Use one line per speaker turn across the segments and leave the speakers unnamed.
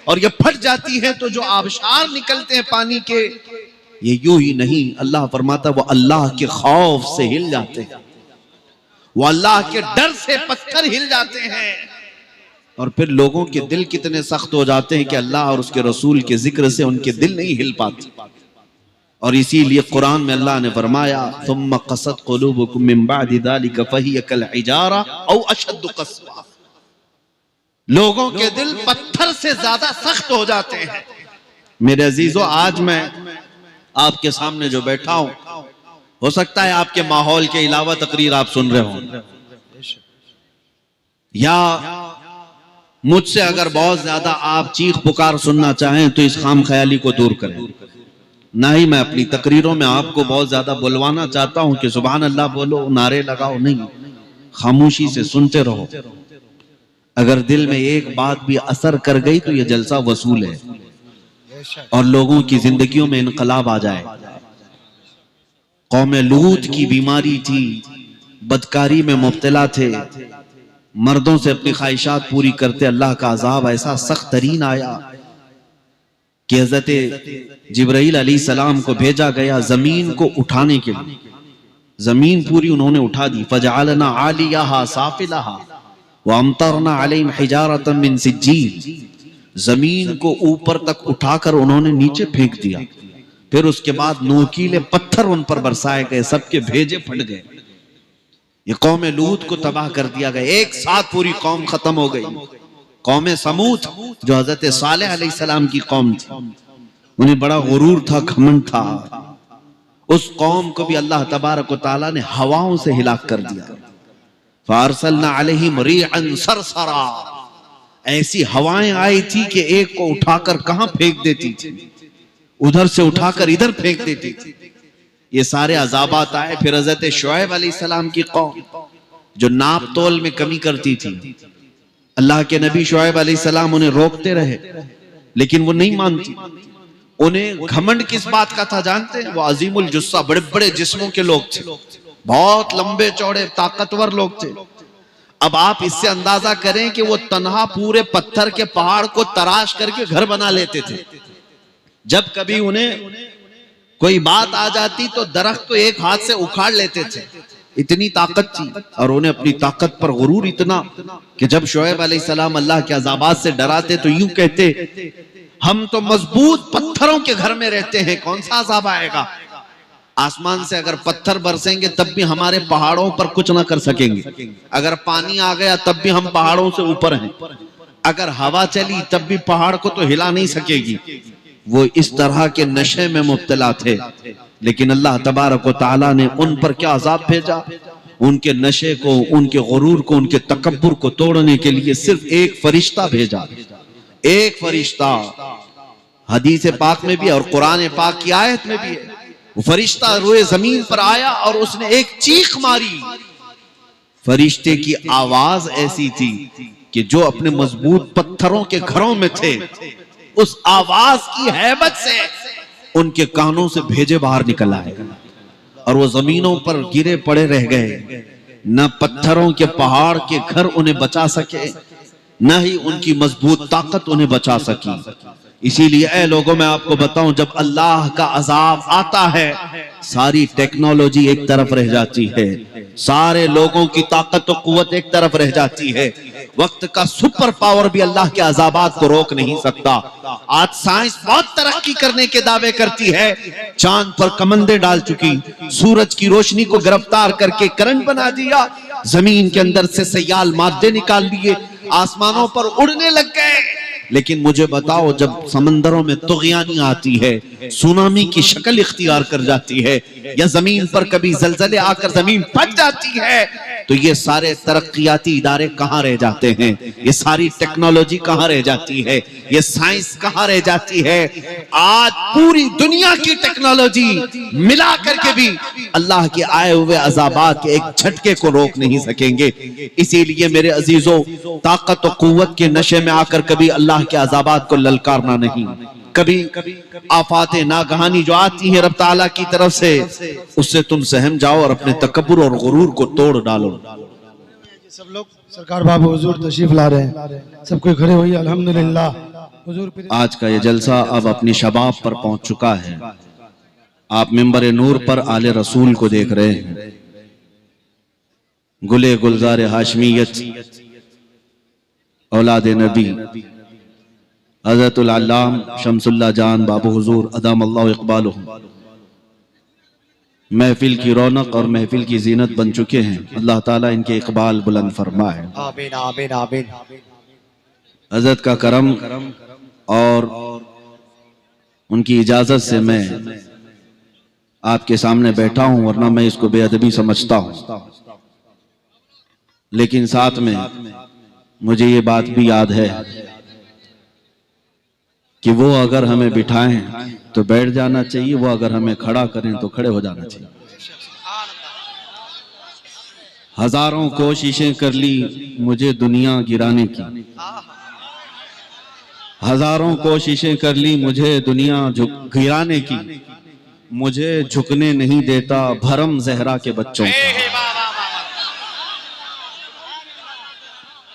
और ये फट जाती है तो जो आबशार निकलते हैं पानी के, ये यूं ही नहीं, अल्लाह फरमाता वो अल्लाह के खौफ से हिल जाते हैं, वो अल्लाह के डर से पत्थर हिल जाते हैं। और फिर लोगों के दिल कितने सख्त हो जाते हैं कि अल्लाह और उसके रसूल के जिक्र से उनके दिल नहीं हिल पाते। और इसीलिए कुरान में अल्लाह ने फरमाया सुम्मा क़सत क़ुलूबुकुम मिन बअदि ज़ालिका फ़हिय कल हिजारा औ अशद्दु क़स्वा, लोगों के दिल पत्थर से ज्यादा सख्त हो जाते हैं। मेरे अजीजों, आज मैं आपके सामने जो बैठा हूं, हो सकता है आपके माहौल के अलावा तकरीर आप सुन रहे हो, या मुझसे अगर बहुत ज्यादा आप चीख पुकार सुनना चाहें तो इस खाम ख्याली को दूर करें। ना ही मैं अपनी तकरीरों में आपको बहुत ज्यादा बुलवाना चाहता हूं कि सुभान अल्लाह बोलो, नारे लगाओ, नहीं, खामोशी से सुनते रहो। अगर दिल में एक बात भी असर कर गई तो यह जलसा वसूल है और लोगों की जिंदगियों में इनकलाब आ जाए। कौम लूत की बीमारी थी, बदकारी में मुब्तला थे, मर्दों से अपनी ख्वाहिशात पूरी करते, अल्लाह का अजाब ऐसा सख्त तरीन आया कि हज़रत जिब्राइल अलैहिस्सलाम को भेजा गया जमीन को उठाने के लिए। जमीन पूरी उन्होंने उठा दी। फजअलना आलियाहा साफिलहा व अमतरना अलैहिम हिजारतम मिन सिज्जील, जमीन को ऊपर तक उठाकर उन्होंने नीचे फेंक दिया। फिर उसके बाद नोकीले पत्थर उन पर बरसाए गए, सबके भेजे फट गए। ये कौम लूत को तबाह कर दिया गया, एक साथ पूरी कौम खत्म हो गई। कौम समूद जो हजरत सालेह अलैहिस्सलाम की कौम थी, उन्हें बड़ा गुरूर था, घमंड था। उस कौम को भी अल्लाह तबारक व तआला ने हवाओं से हिलाक कर दिया। फारसलना अलैहिम रिअन सरसरा, ऐसी हवाएं आई थी कि एक को उठाकर कहां फेंक देती थी, उधर से उठाकर इधर फेंक देती थी। ये सारे अजाबात आए। फिर हजरत शुएब अलैहिस्सलाम की कौम जो नाप तोल में कमी करती थी, अल्लाह के नबी शुएब अलैहिस्सलाम उन्हें रोकते रहे लेकिन वो नहीं मानती। उन्हें घमंड किस बात का था जानते हैं? वो अजीमुल जुस्सा, बड़े बड़े जिस्मों के लोग थे, बहुत लंबे चौड़े ताकतवर लोग थे। अब आप इससे अंदाजा करें कि वो तन्हा पूरे पत्थर के पहाड़ को तराश करके घर बना लेते थे। जब कभी उन्हें कोई बात आ जाती तो दरख्त को एक हाथ से उखाड़ लेते थे, इतनी ताकत थी। और उन्हें अपनी ताकत पर गुरूर इतना कि जब शुएब अलैहिस्सलाम अल्लाह के अज़ाबात से डराते तो यूं कहते, हम तो मजबूत पत्थरों के घर में रहते हैं, कौन सा अज़ाब आएगा? आसमान से अगर पत्थर बरसेंगे तब भी हमारे पहाड़ों पर कुछ ना कर सकेंगे। अगर पानी आ गया तब भी हम पहाड़ों से ऊपर हैं। अगर हवा चली तब भी पहाड़ को तो हिला नहीं सकेगी। वो इस तरह के नशे में मुब्तला थे, लेकिन अल्लाह तबारक व तआला ने उन पर क्या अजाब भेजा? उनके नशे को, उनके गुरूर को, उनके तकब्बुर को तोड़ने के लिए सिर्फ एक फरिश्ता भेजा। एक फरिश्ता हदीस पाक में भी और कुरान पाक की आयत में भी है। वो फरिश्ता रोए जमीन पर आया और उसने एक चीख मारी। फरिश्ते की आवाज ऐसी थी कि जो अपने मजबूत पत्थरों के घरों में थे, उस आवाज की हैबत से उनके कानों से भेजे बाहर निकल आए और वो जमीनों पर गिरे पड़े रह गए। न पत्थरों के पहाड़ के घर उन्हें बचा सके, न ही उनकी मजबूत ताकत उन्हें बचा सकी। इसीलिए ऐ लोगों, मैं आपको बताऊं, जब अल्लाह का अजाब आता है सारी टेक्नोलॉजी एक तरफ रह जाती है, सारे लोगों की ताकत और कुव्वत एक तरफ रह जाती है। वक्त का सुपर पावर भी अल्लाह के अजाबात को रोक नहीं सकता। आज साइंस बहुत तरक्की करने के दावे करती है, चांद पर कमंदे डाल चुकी, सूरज की रोशनी को गिरफ्तार करके करंट बना दिया, जमीन के अंदर से सयाल मादे निकाल लिए, आसमानों पर उड़ने लग गए। लेकिन मुझे बताओ, जब समंदरों में तुग़यानी आती है, सुनामी की शक्ल इख्तियार कर जाती है, या जमीन पर कभी जलजले आकर जमीन फट जाती है, तो ये सारे तरक्कियाती इदारे कहाँ रह जाते हैं? ये सारी टेक्नोलॉजी कहाँ रह जाती है? ये साइंस कहाँ रह जाती है? आज पूरी दुनिया की टेक्नोलॉजी मिला करके भी अल्लाह के आए हुए अज़ाबात के एक झटके को रोक नहीं सकेंगे। इसीलिए मेरे अजीजों, ताकत और कुव्वत के नशे में आकर कभी अल्लाह के अज़ाबात को ललकारना नहीं। कभी आफाते नागहानी जो आती है रब ताला की तरफ से, उससे तुम सहम जाओ और अपने तकब्बुर और गुरूर को तोड़ डालो।
सब लोग सरकार बाबू हुजूर तशरीफ ला रहे हैं, सब कोई खड़े होइए। अल्हम्दुलिल्लाह।
आज का ये जलसा अब अपनी शबाब पर पहुंच चुका है। आप मिंबर नूर पर आले रसूल को देख रहे हैं। गुले गुलजार हाशमियत औलाद नबी हज़रतुल अल्लाम शमसुल्लाह जान बाबू हुजूर अदाम अल्लाह इक़बालुहु महफिल की रौनक और महफिल की जीनत बन चुके हैं। अल्लाह ताला इनके इकबाल बुलंद फरमाए।
आमीन आमीन आमीन।
हजरत का करम और उनकी इजाजत से मैं आपके सामने बैठा हूं, वरना मैं इसको बेअदबी समझता हूं। लेकिन साथ में मुझे ये बात भी याद है कि वो अगर हमें बिठाएं तो बैठ जाना चाहिए, वो अगर हमें खड़ा करें तो खड़े हो जाना चाहिए। हजारों कोशिशें कर ली मुझे दुनिया गिराने की, हजारों कोशिशें कर ली मुझे दुनिया गिराने की, मुझे झुकने नहीं देता भरम जहरा के बच्चों का,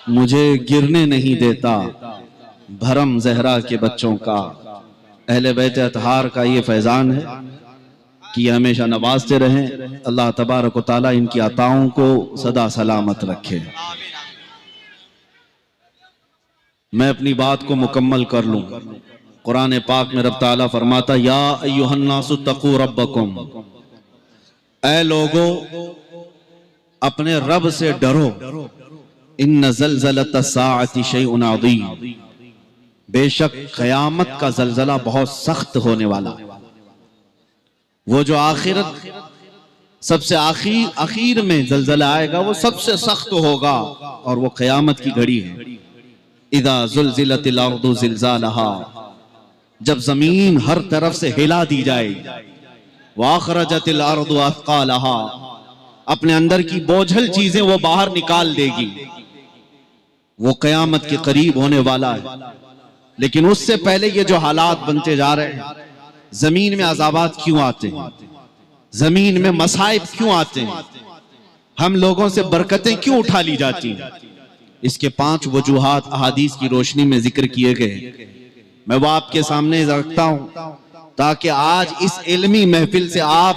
मुझे गिरने नहीं देता भरम जहरा के बच्चों का। अहले बैत अतहार का ये फैजान है कि ये हमेशा नवाजते रहें। अल्लाह तबारक व तआला इनकी अताओं को सदा सलामत रखे। मैं अपनी बात को मुकम्मल कर लूं। कुरान पाक में रब ताला फरमाता, या अय्युहन्नासु तक़ू रब्बकुम, ऐ लोगो अपने रब से डरो। इन्न ज़लज़लतस्साअति शैउन अज़ीम, बेशक क़यामत का जलजला बहुत सख्त होने वाला। वो जो आखिरत सबसे आखिर में जलजला आएगा वो सबसे सख्त होगा, और वो क़यामत की घड़ी है। इज़ा ज़ुलज़िलतिल अर्दु ज़िलज़ालहा, जब जमीन हर तरफ से हिला दी जाएगी। व अख़रजतिल अर्दु अथक़ालहा, अपने अंदर की बोझल चीजें वो बाहर निकाल देगी। वो क़यामत के करीब होने वाला है। लेकिन उससे पहले ये जो हालात बनते जा रहे हैं, जमीन में अज़ाबात क्यों आते हैं, जमीन में मसाइब क्यों आते हैं, हम लोगों से बरकतें क्यों उठा ली जाती हैं, इसके 5 वजूहात अहादीस की रोशनी में जिक्र किए गए। मैं वो आपके सामने रखता हूं ताकि आज इस इल्मी महफिल से आप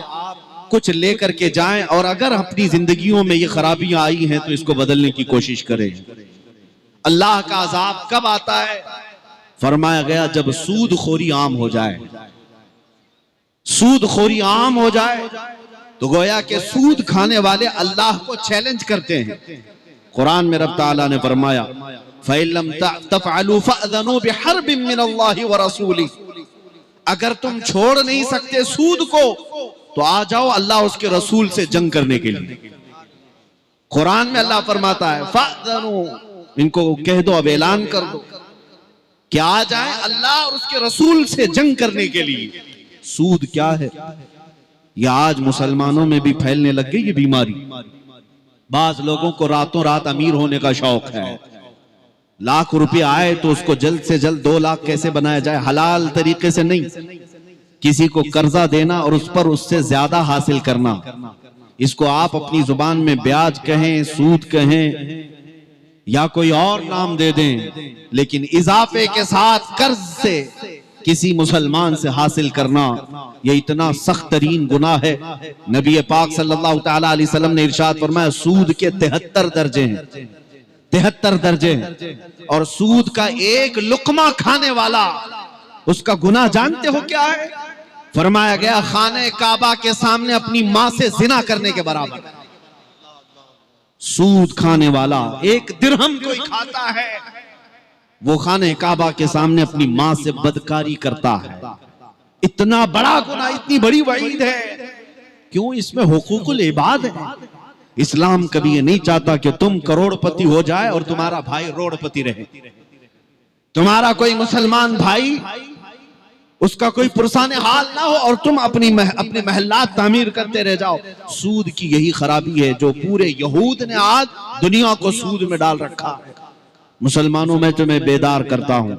कुछ लेकर के जाएं, और अगर अपनी जिंदगियों में ये खराबियां आई हैं तो इसको बदलने की कोशिश करें। अल्लाह का अजाब कब आता है? फरमाया गया जब सूदखोरी आम हो जाए। सूदखोरी आम हो जाए तो गोया के सूद खाने वाले अल्लाह को चैलेंज करते हैं। कुरान में रब ताला ने फरमाया, फ़इल्लम तफ़अलू फ़अज़नू बिहर्बिन मिनल्लाहि व रसूलिही, अगर तुम छोड़ नहीं सकते सूद को तो आ जाओ अल्लाह उसके रसूल से जंग करने के लिए। कुरान में अल्लाह फरमाता है फ़अज़नू, इनको कह दो, अब ऐलान कर दो कि आ जाए अल्लाह और उसके रसूल से जंग करने के लिए। सूद क्या है? यह आज मुसलमानों में भी फैलने लग गई ये बीमारी। बाज लोगों को रातों रात अमीर होने का शौक है। लाख रुपए आए तो उसको जल्द से जल्द 2 लाख कैसे बनाया जाए, हलाल तरीके से नहीं, किसी को कर्जा देना और उस पर उससे ज्यादा हासिल करना। इसको आप अपनी जुबान में ब्याज कहें, सूद कहें या कोई और नाम दे दें, लेकिन इजाफे के साथ कर्ज से किसी मुसलमान से हासिल करना यह इतना सख्त तरीन गुनाह है। नबी पाक सल्लल्लाहु तआला अलैहि वसल्लम ने इरशाद फरमाया, सूद के 73 दर्जे हैं, 73 दर्जे हैं, और सूद का एक लुकमा खाने वाला उसका गुनाह जानते हो क्या है? फरमाया गया खाने काबा के सामने अपनी मां से जिना करने के बराबर। सूद खाने वाला 1 दिरहम कोई खाता है, वो खाने काबा के सामने अपनी मां से बदकारी करता है। इतना बड़ा गुनाह, इतनी बड़ी वईद है। क्यों? इसमें हुकूकुल इबाद है। इस्लाम कभी ये नहीं चाहता कि तुम करोड़पति हो जाए और तुम्हारा भाई रोड़पति रहे। तुम्हारा कोई मुसलमान भाई, उसका कोई पुरसाने हाल ना हो और तुम अपनी महल्लात तामीर करते रह जाओ। सूद की यही खराबी है जो पूरे यहूद ने आज दुनिया को सूद में डाल रखा है। मुसलमानों में तुम्हें बेदार करता हूं,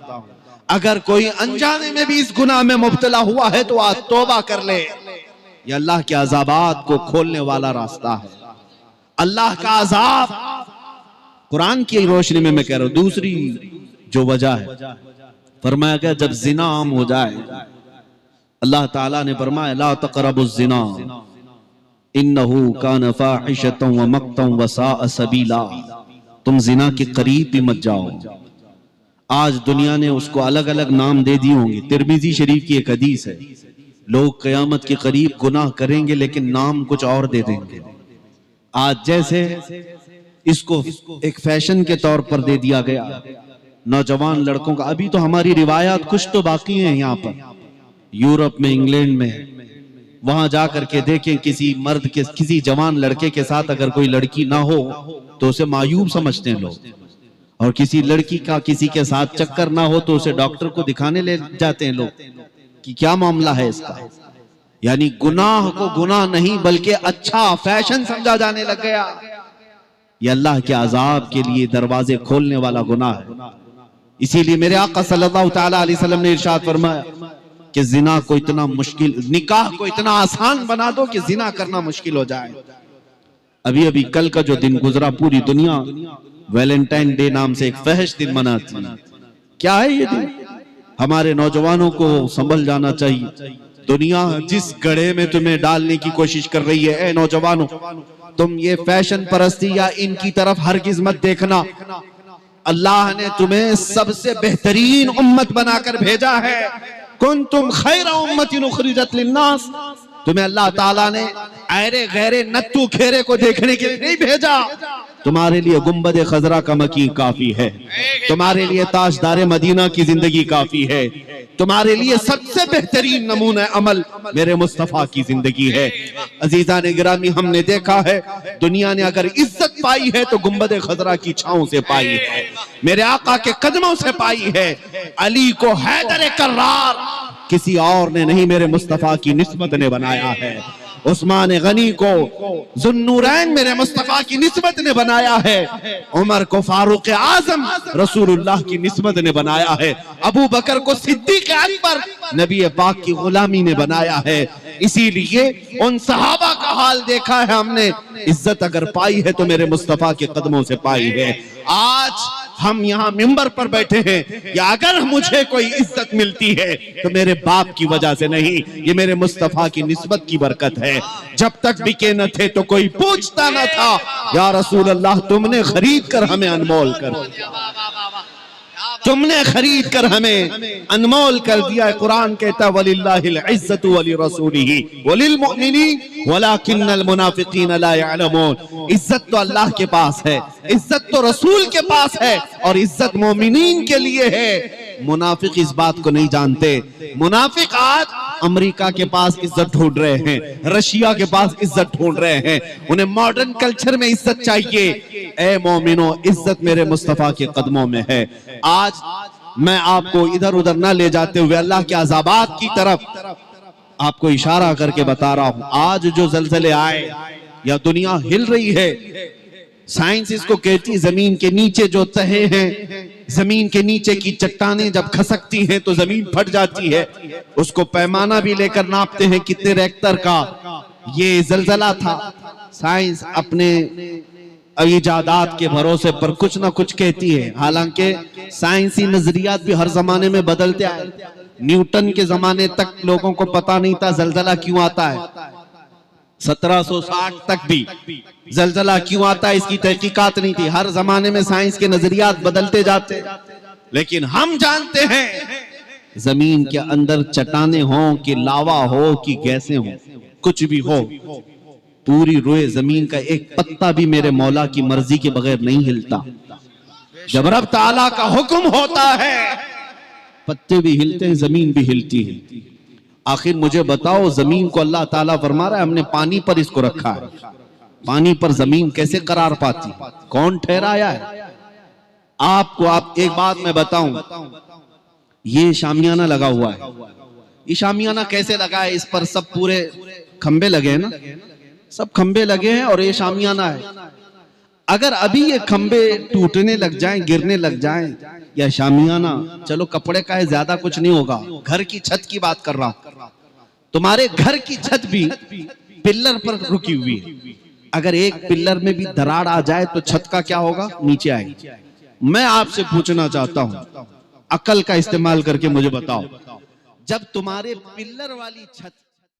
अगर कोई अनजाने में भी इस गुनाह में मुब्तला हुआ है तो आज तौबा कर ले। यह अल्लाह के अज़ाबात को खोलने वाला रास्ता है। अल्लाह का अज़ाब कुरान की रोशनी में मैं कह रहा हूं। दूसरी जो वजह है, फरमाया गया जब जिना आम हो जाए, अल्लाह ताला ने फरमाया ला तक़रबुज़ ज़िना इन्नहु कान फ़ाहिशतन व मक़तन व साअ सबीला, तुम जिना के करीब भी मत जाओ। आज दुनिया ने उसको अलग अलग नाम दे दिए होंगे। तिरमिज़ी शरीफ की एक हदीस है, लोग क़यामत के करीब गुनाह करेंगे लेकिन नाम कुछ और दे देंगे। आज जैसे इसको एक फैशन के तौर पर दे दिया गया नौजवान लड़कों का। अभी तो हमारी रिवायात कुछ तो बाकी हैं यहाँ पर, यूरोप में, इंग्लैंड में, वहां जाकर के देखें किसी मर्द के, किसी जवान लड़के के साथ अगर कोई लड़की ना हो तो उसे मायूब समझते हैं लोग, और किसी लड़की का किसी के साथ चक्कर ना हो तो उसे डॉक्टर को दिखाने ले जाते हैं लोग कि क्या मामला है इसका। यानी गुनाह को गुनाह नहीं बल्कि अच्छा फैशन समझा जाने लग गया। ये अल्लाह के अजाब के लिए दरवाजे खोलने वाला गुनाह है। इसीलिए मेरे आका सल्लल्लाहु तआला अलैहि वसल्लम ने इरशाद फरमाया कि जिना को इतना मुश्किल, निकाह को इतना आसान बना दो कि जिना करना मुश्किल हो जाए। अभी अभी कल का जो दिन गुजरा, पूरी दुनिया वैलेंटाइन डे नाम से एक फहश दिन मनाती है। क्या है ये दिन? हमारे नौजवानों को संभल जाना चाहिए। दुनिया जिस गड्ढे में तुम्हें डालने की कोशिश कर रही है, ए नौजवानों, तुम ये फैशन परस्ती या इनकी तरफ हरगिज मत देखना। अल्लाह ने तुम्हें सबसे बेहतरीन उम्मत बनाकर भेजा है। कुंतुम खैरा उम्मतिन उखरिजत लिन्नास, तुम्हें अल्लाह ताला ने ऐरे गैरे नत्थु खेरे को देखने के लिए नहीं भेजा। तुम्हारे लिए गुंबद खजरा का मकी काफी है, तुम्हारे लिए ताजदार मदीना की जिंदगी काफी है, तुम्हारे लिए सबसे बेहतरीन नमूना अमल मेरे मुस्तफा की जिंदगी है। अजीजान गिरामी, हमने देखा है दुनिया ने अगर इज्जत पाई है तो गुंबद खजरा की छांव से पाई है, मेरे आका के कदमों से पाई है। अली को हैदर कर्रार किसी और ने नहीं, मेरे मुस्तफा की निस्बत ने बनाया है। उस्मान गनी को जुन्नूरैन मेरे मुस्तफा की निस्बत ने बनाया है। उमर को फारूक आजम रसूलुल्लाह की निस्बत ने बनाया है। अबू बकर को सिद्दीक अकबर नबी पाक की गुलामी ने बनाया है। इसीलिए उन सहाबा का हाल देखा है हमने, इज्जत अगर पाई है तो मेरे मुस्तफा के कदमों से पाई है। आज हम यहाँ मिंबर पर बैठे हैं, या अगर मुझे कोई इज्जत मिलती है तो मेरे बाप की वजह से नहीं, ये मेरे मुस्तफा की निस्बत की बरकत है। जब तक बिके न थे तो कोई पूछता न था, या रसूल अल्लाह तुमने खरीद कर हमें अनमोल कर, तुमने खरीद कर हमें अनमोल कर दिया है। कुरान कहता है वलिल्लाहिल इज्जतु वली रसूलिही वलिल मुमिनीन वलाकिन्नल मुनाफिकीन ला यअलमून। इज्जत तो अल्लाह के पास है, इज्जत तो रसूल के पास है, और इज्जत मोमिनीन के लिए है। मुनाफिक इस बात को नहीं जानते। मुनाफिक आज अमेरिका के पास इज्जत ढूंढ रहे हैं, रशिया के पास इज्जत ढूंढ रहे हैं, उन्हें मॉडर्न कल्चर में इज्जत चाहिए। ए मोमिनो, इज्जत मेरे मुस्तफा के कदमों में है। आज मैं आपको इधर उधर ना ले जाते हुए अल्लाह के अज़ाबात की तरफ आपको इशारा करके बता रहा हूं। आज जो जलजले आए या दुनिया हिल रही है, साइंस इसको कहती है जमीन के नीचे जो तहे हैं, जमीन के नीचे की चट्टानें जब खसकती हैं तो जमीन फट जाती है। उसको पैमाना भी लेकर नापते हैं कितने रेक्टर का ये जलजला था। साइंस अपने इजादात के भरोसे पर कुछ ना कुछ कहती है, हालांकि साइंसी नजरियात भी हर जमाने में बदलते आए। न्यूटन के जमाने तक लोगों को पता नहीं था जलजला क्यों आता है। 1760 तक भी जलजला क्यों आता है इसकी तहकीकात नहीं थी। हर जमाने में साइंस के नजरियात बदलते जाते, लेकिन हम जानते हैं जमीन के अंदर चट्टाने हो कि लावा हो कि गैसें हो, कुछ भी हो, पूरी रोए जमीन का एक पत्ता भी मेरे मौला की मर्जी के बगैर नहीं हिलता। जब रब ताला का हुक्म होता है पत्ते भी हिलते हैं, जमीन भी हिलती है। आखिर मुझे बताओ, जमीन को अल्लाह ताला फरमा रहा है हमने पानी पर इसको रखा है, पानी पर जमीन कैसे करार पाती? कौन ठहराया है आपको? आप एक बात मैं बताऊं, ये शामियाना लगा हुआ है, ये शामियाना कैसे लगा है? इस पर सब पूरे खंबे लगे हैं ना, सब खंबे लगे हैं और ये शामियाना है। अगर अभी ये खंबे टूटने लग जाएं, गिरने लग जाएं, या शामियाना, चलो कपड़े का है, ज्यादा कुछ नहीं होगा, घर की छत की बात कर रहा हूं, तुम्हारे घर की छत भी पिल्लर पर रुकी हुई है। अगर एक पिल्लर में भी दरार आ जाए तो छत का क्या होगा? नीचे आएगी। मैं आपसे पूछना चाहता हूं, अकल का इस्तेमाल करके मुझे बताओ, जब तुम्हारे पिल्लर वाली छत